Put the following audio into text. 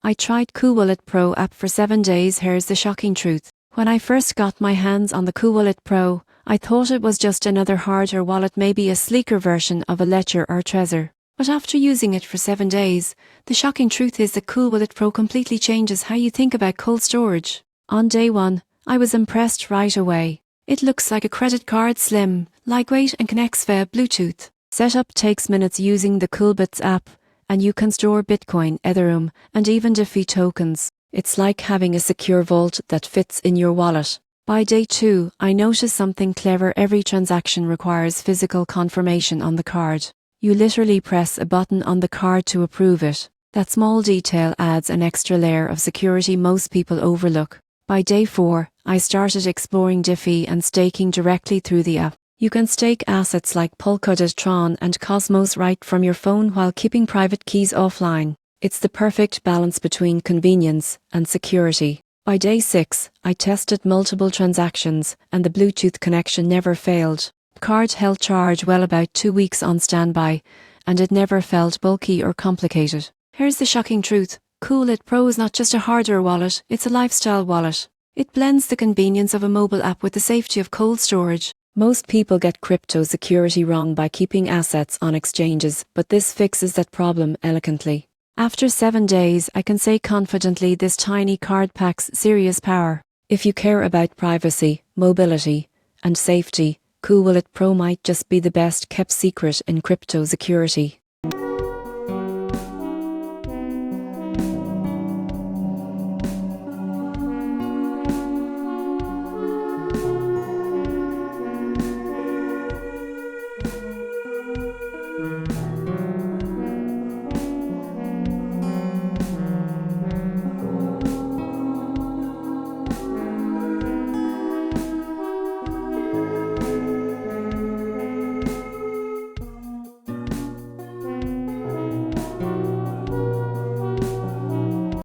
I tried CoolWallet Pro app for 7 days. Here's the shocking truth. When I first got my hands on the CoolWallet Pro, I thought it was just another hardware wallet, maybe a sleeker version of a Ledger or Trezor. But after using it for 7 days, the shocking truth is that CoolWallet Pro completely changes how you think about cold storage. On day 1, I was impressed right away. It looks like a credit card, slim, lightweight and connects via Bluetooth. Setup takes minutes using the CoolBits app, and you can store Bitcoin, Ethereum and even DeFi tokens. It's like having a secure vault that fits in your wallet. By day 2, I noticed something clever. Every transaction requires physical confirmation on the card. You literally press a button on the card to approve it. That small detail adds an extra layer of security most people overlook. By day 4, I started exploring DeFi and staking directly through the app. You can stake assets like Polkadot, Tron and Cosmos right from your phone while keeping private keys offline. It's the perfect balance between convenience and security. By day 6, I tested multiple transactions and the Bluetooth connection never failed. The card held charge well, about 2 weeks on standby, and it never felt bulky or complicated. Here's the shocking truth. CoolWallet Pro is not just a hardware wallet, it's a lifestyle wallet. It blends the convenience of a mobile app with the safety of cold storage. Most people get crypto security wrong by keeping assets on exchanges, but this fixes that problem elegantly. After 7 days, I can say confidently this tiny card packs serious power. If you care about privacy, mobility, and safety, CoolWallet Pro might just be the best kept secret in crypto security.